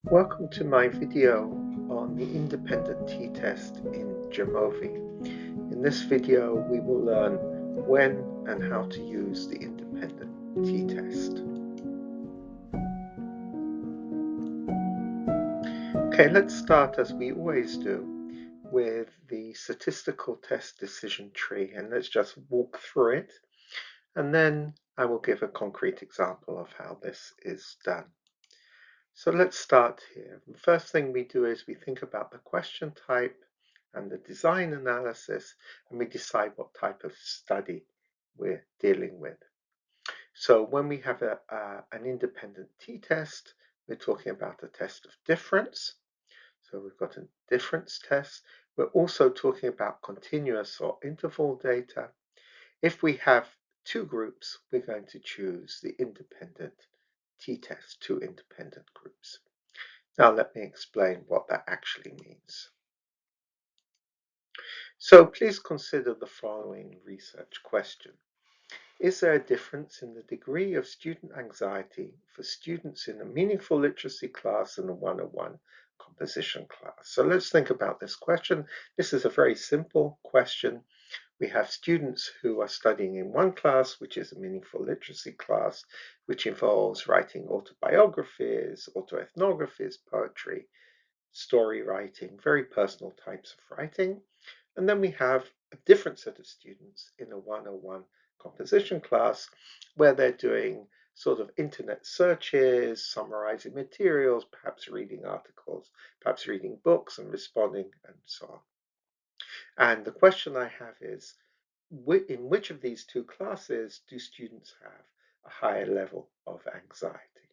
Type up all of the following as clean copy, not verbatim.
Welcome to my video on the independent t-test in Jamovi. In this video we will learn when and how to use the independent t-test. Okay, let's start as we always do with the statistical test decision tree, and let's just walk through it, and then I will give a concrete example of how this is done. So let's start here. The first thing we do is we think about the question type and the design analysis, and we decide what type of study we're dealing with. So when we have an independent t-test, we're talking about a test of difference. So we've got a difference test. We're also talking about continuous or interval data. If we have two groups, we're going to choose the independent t-test, two independent groups. Now let me explain what that actually means. So please consider the following research question. Is there a difference in the degree of student anxiety for students in a meaningful literacy class and a 101 composition class? So let's think about this question. This is a very simple question. We have students who are studying in one class, which is a meaningful literacy class, which involves writing autobiographies, autoethnographies, poetry, story writing, very personal types of writing. And then we have a different set of students in a 101 composition class where they're doing sort of internet searches, summarizing materials, perhaps reading articles, perhaps reading books and responding, and so on. And the question I have is, in which of these two classes do students have a higher level of anxiety?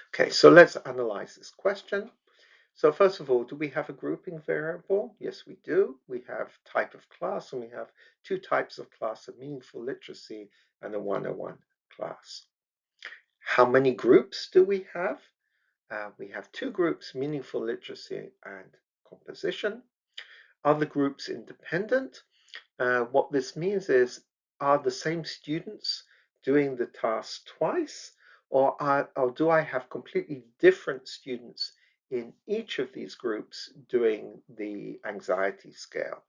Okay, so let's analyze this question. So first of all, do we have a grouping variable? Yes, we do. We have type of class, and we have two types of class, a meaningful literacy and a 101 class. How many groups do we have? We have two groups, meaningful literacy and composition. Are the groups independent? What this means is, are the same students doing the task twice, or do I have completely different students in each of these groups doing the anxiety scale?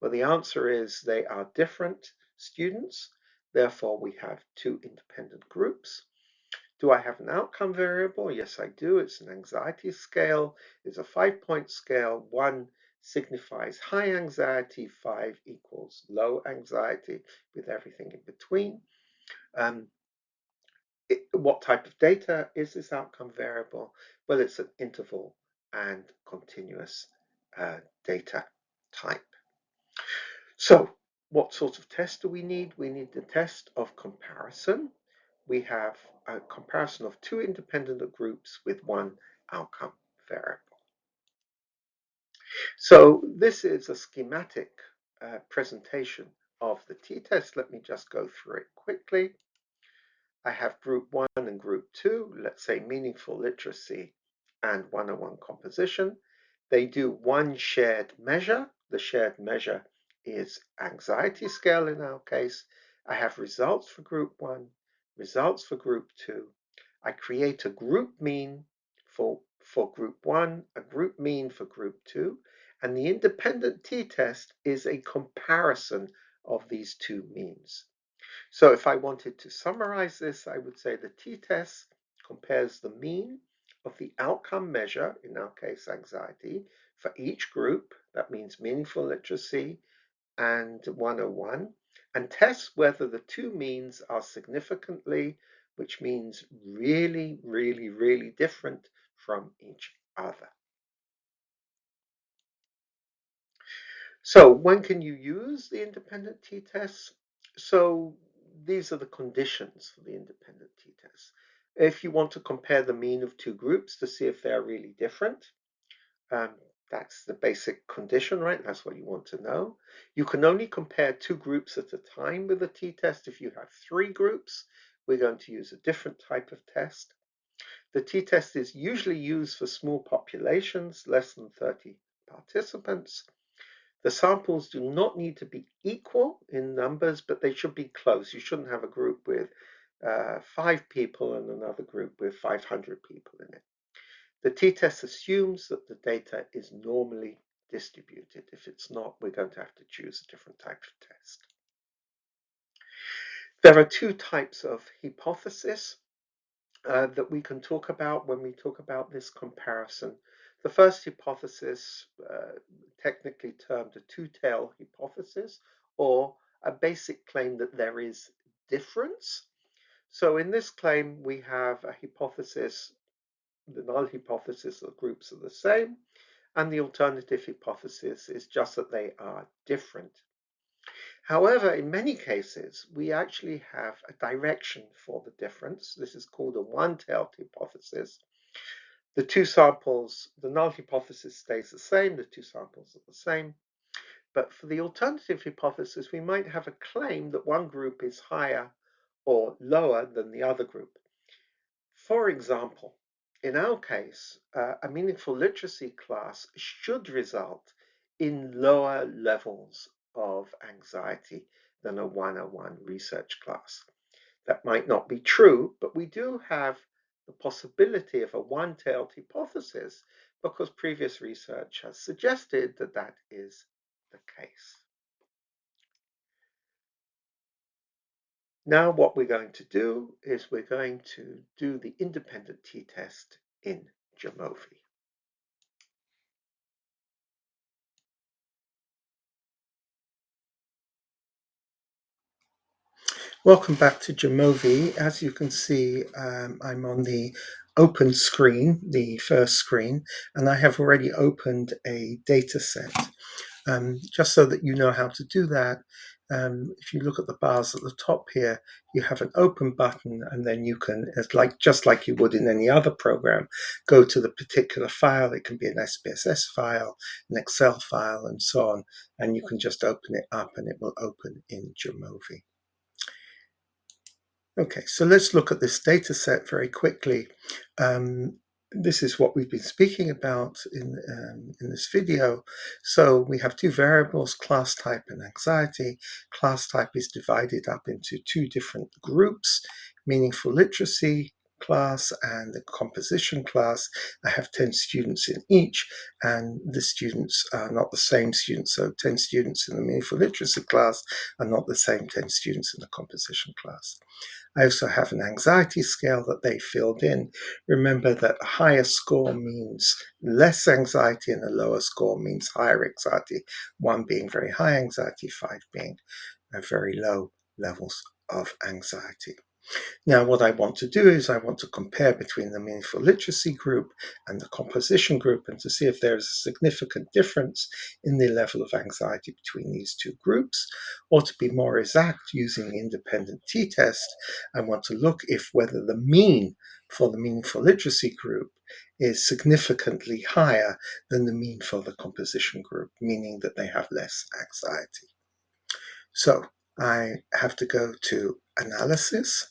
Well, the answer is they are different students, therefore we have two independent groups. Do I have an outcome variable? Yes, I do. It's an anxiety scale. It's a 5-point scale. 1 signifies high anxiety, 5 equals low anxiety, with everything in between. Um, what type of data is this outcome variable? Well, it's an interval and continuous data type. So what sort of test do we need? We need the test of comparison. We have a comparison of two independent groups with one outcome variable. So this is a schematic presentation of the t-test. Let me just go through it quickly. I have group 1 and group 2, let's say meaningful literacy and 101 composition. They do one shared measure. The shared measure is anxiety scale in our case. I have results for group 1, results for group 2. I create a group mean for group 1, a group mean for group 2, and the independent t-test is a comparison of these two means. So if I wanted to summarize this, I would say the t-test compares the mean of the outcome measure, in our case anxiety, for each group, that means meaningful literacy and 101, and tests whether the two means are significantly, which means really, really, really different from each other. So when can you use the independent t-test? So these are the conditions for the independent t-test. If you want to compare the mean of two groups to see if they're really different, um, that's the basic condition, right? That's what you want to know. You can only compare two groups at a time with a t-test. If you have three groups, we're going to use a different type of test. The t-test is usually used for small populations, less than 30 participants. The samples do not need to be equal in numbers, but they should be close. You shouldn't have a group with 5 people and another group with 500 people in it. The t-test assumes that the data is normally distributed. If it's not, we're going to have to choose a different type of test. There are two types of hypothesis that we can talk about when we talk about this comparison. The first hypothesis, technically termed a two-tail hypothesis, or a basic claim that there is difference. So in this claim, we have a hypothesis, the null hypothesis that groups are the same, and the alternative hypothesis is just that they are different. However, in many cases, we actually have a direction for the difference. This is called a one-tailed hypothesis. The two samples, the null hypothesis stays the same, the two samples are the same. But for the alternative hypothesis, we might have a claim that one group is higher or lower than the other group. For example, in our case, a meaningful literacy class should result in lower levels of anxiety than a one-on-one research class. That might not be true, but we do have the possibility of a one-tailed hypothesis because previous research has suggested that that is the case. Now what we're going to do is we're going to do the independent t-test in Jamovi. Welcome back to Jamovi. As you can see, I'm on the open screen, the first screen, and I have already opened a data set. Just so that you know how to do that, if you look at the bars at the top here, you have an open button, and then you can, just like you would in any other program, go to the particular file. It can be an SPSS file, an Excel file, and so on, and you can just open it up and it will open in Jamovi. Okay, so let's look at this data set very quickly. This is what we've been speaking about in this video. So we have two variables, class type and anxiety. Class type is divided up into two different groups, meaningful literacy class and the composition class. I have 10 students in each, and the students are not the same students. So 10 students in the meaningful literacy class are not the same 10 students in the composition class. I also have an anxiety scale that they filled in. Remember that a higher score means less anxiety and a lower score means higher anxiety, 1 being very high anxiety, 5 being very low levels of anxiety. Now, what I want to do is I want to compare between the meaningful literacy group and the composition group and to see if there is a significant difference in the level of anxiety between these two groups. Or to be more exact, using the independent t-test, I want to look if whether the mean for the meaningful literacy group is significantly higher than the mean for the composition group, meaning that they have less anxiety. So I have to go to analysis.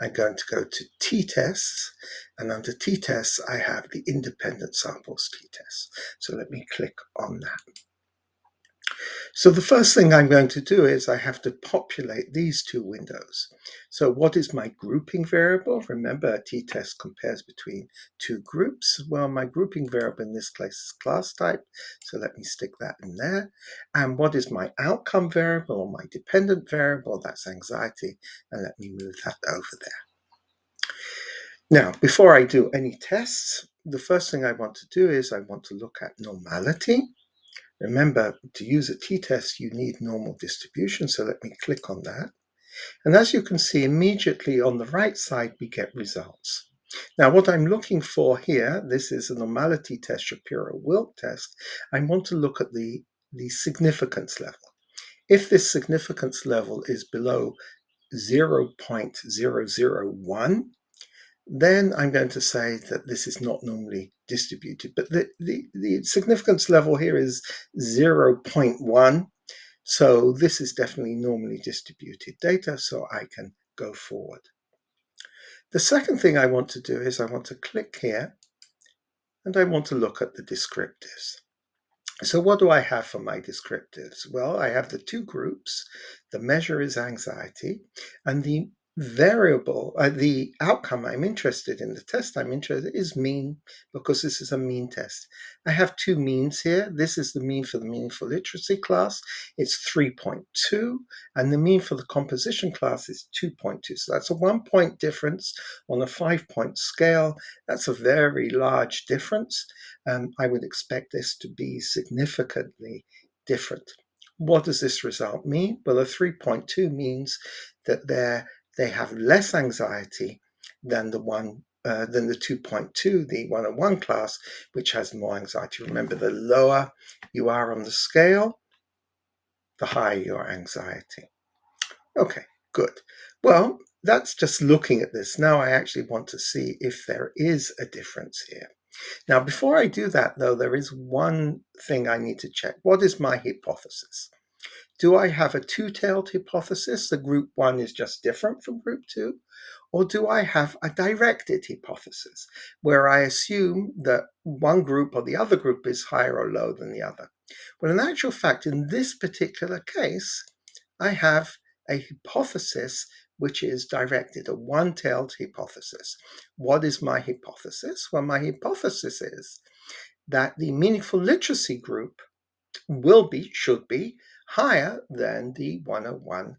I'm going to go to t-tests, and under t-tests, I have the independent samples t-test. So let me click on that. So the first thing I'm going to do is I have to populate these two windows. So what is my grouping variable? Remember, a t-test compares between two groups. Well, my grouping variable in this case is class type. So let me stick that in there. And what is my outcome variable or my dependent variable? That's anxiety. And let me move that over there. Now, before I do any tests, the first thing I want to do is I want to look at normality. Remember, to use a t-test, you need normal distribution, so let me click on that. And as you can see, immediately on the right side, we get results. Now, what I'm looking for here, this is a normality test, Shapiro-Wilk test. I want to look at the significance level. If this significance level is below 0.001, then I'm going to say that this is not normally distributed. But the significance level here is 0.1. So this is definitely normally distributed data, so I can go forward. The second thing I want to do is I want to click here and I want to look at the descriptives. So what do I have for my descriptives? Well, I have the two groups. The measure is anxiety, and the variable, the outcome I'm interested in, the test I'm interested in is mean, because this is a mean test. I have two means here. This is the mean for the meaningful literacy class. It's 3.2, and the mean for the composition class is 2.2. So that's a 1 point difference on a 5 point scale. That's a very large difference. I would expect this to be significantly different. What does this result mean? Well, a 3.2 means that they have less anxiety than the 2.2, the 101 class, which has more anxiety. Remember, the lower you are on the scale, the higher your anxiety. Okay, good. Well, that's just looking at this. Now I actually want to see if there is a difference here. Now, before I do that, though, there is one thing I need to check. What is my hypothesis? Do I have a two-tailed hypothesis? The group one is just different from group two? Or do I have a directed hypothesis where I assume that one group or the other group is higher or lower than the other? Well, in actual fact, in this particular case, I have a hypothesis which is directed, a one-tailed hypothesis. What is my hypothesis? Well, my hypothesis is that the meaningful literacy group should be higher than the 101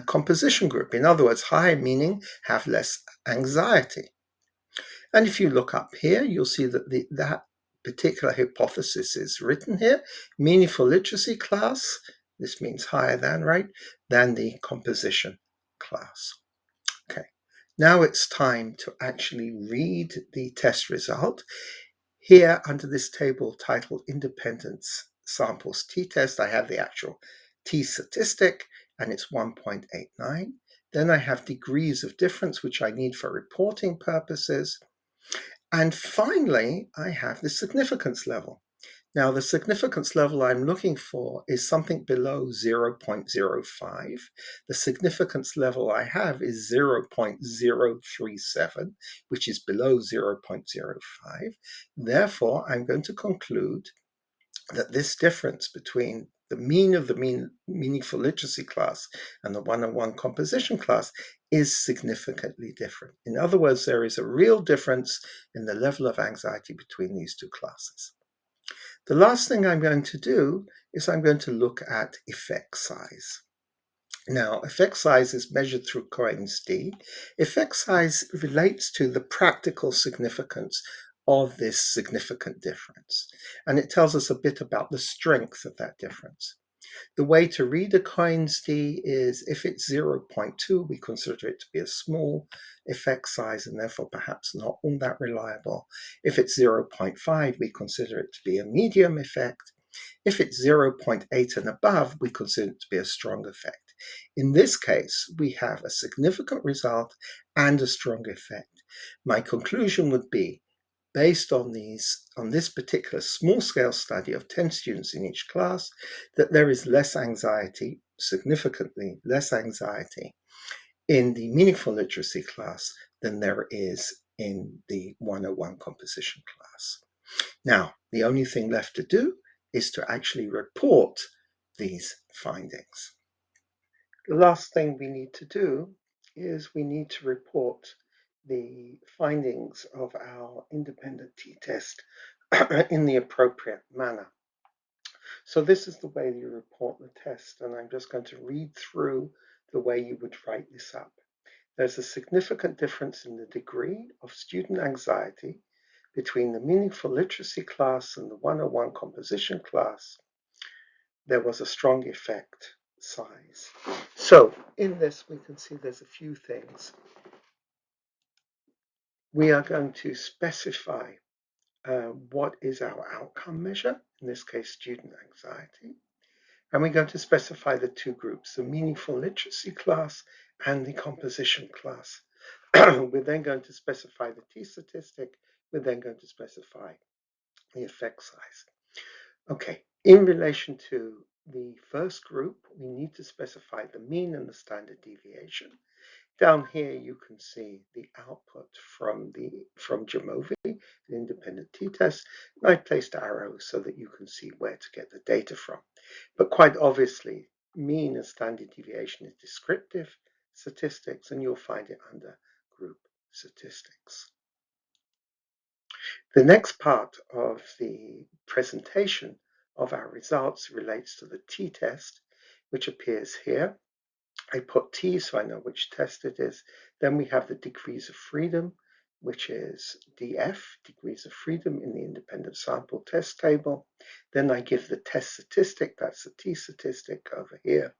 composition group. In other words, higher meaning have less anxiety. And if you look up here, you'll see that that particular hypothesis is written here. Meaningful literacy class, this means higher than, right, than the composition class. Okay, now it's time to actually read the test result. Here, under this table titled Independence Samples t-test, I have the actual t-statistic, and it's 1.89. Then I have degrees of difference, which I need for reporting purposes. And finally, I have the significance level. Now, the significance level I'm looking for is something below 0.05. The significance level I have is 0.037, which is below 0.05. Therefore, I'm going to conclude that this difference between the mean of the meaningful literacy class and the 101 composition class is significantly different. In other words, there is a real difference in the level of anxiety between these two classes. The last thing I'm going to do is I'm going to look at effect size. Now, effect size is measured through Cohen's d. Effect size relates to the practical significance of this significant difference, and it tells us a bit about the strength of that difference. The way to read a Cohen's d is if it's 0.2, we consider it to be a small effect size and therefore perhaps not all that reliable. If it's 0.5, we consider it to be a medium effect. If it's 0.8 and above, we consider it to be a strong effect. In this case, we have a significant result and a strong effect. My conclusion would be, based on this particular small-scale study of 10 students in each class, that there is less anxiety, significantly less anxiety, in the meaningful literacy class than there is in the 101 composition class. Now, the only thing left to do is to actually report these findings. The last thing we need to do is we need to report the findings of our independent t-test in the appropriate manner. So this is the way you report the test, and I'm just going to read through the way you would write this up. There's a significant difference in the degree of student anxiety between the meaningful literacy class and the 101 composition class. There was a strong effect size. So in this, we can see there's a few things. We are going to specify what is our outcome measure, in this case, student anxiety. And we're going to specify the two groups, the meaningful literacy class and the composition class. We're then going to specify the t-statistic. We're then going to specify the effect size. Okay, in relation to the first group, we need to specify the mean and the standard deviation. Down here, you can see the output from Jamovi, the independent t-test. I placed arrows so that you can see where to get the data from. But quite obviously, mean and standard deviation is descriptive, statistics, and you'll find it under group statistics. The next part of the presentation of our results relates to the t-test, which appears here. I put T so I know which test it is. Then we have the degrees of freedom, which is DF, degrees of freedom in the independent sample test table. Then I give the test statistic, that's the T statistic over here.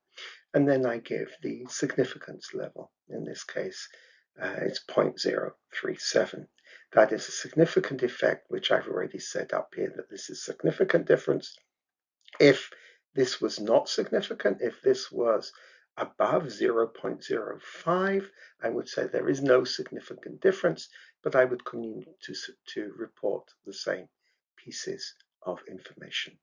And then I give the significance level. In this case, it's 0.037. That is a significant effect, which I've already said up here that this is significant difference. If this was not significant, if this was above 0.05, I would say there is no significant difference, but I would continue to report the same pieces of information.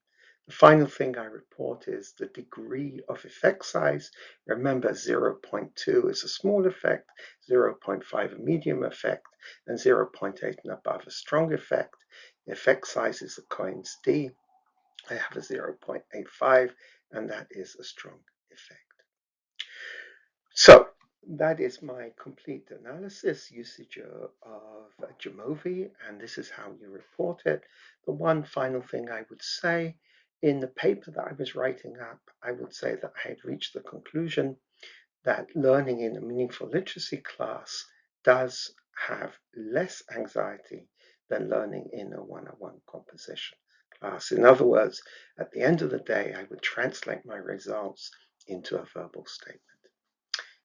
The final thing I report is the degree of effect size. Remember, 0.2 is a small effect, 0.5 a medium effect, and 0.8 and above a strong effect. The effect size is the Cohen's d. I have a 0.85, and that is a strong effect. So that is my complete analysis usage of Jamovi, and this is how you report it. The one final thing I would say, in the paper that I was writing up, I would say that I had reached the conclusion that learning in a meaningful literacy class does have less anxiety than learning in a one-on-one composition class. In other words, at the end of the day, I would translate my results into a verbal statement.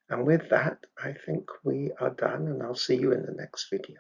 And with that, I think we are done, and I'll see you in the next video.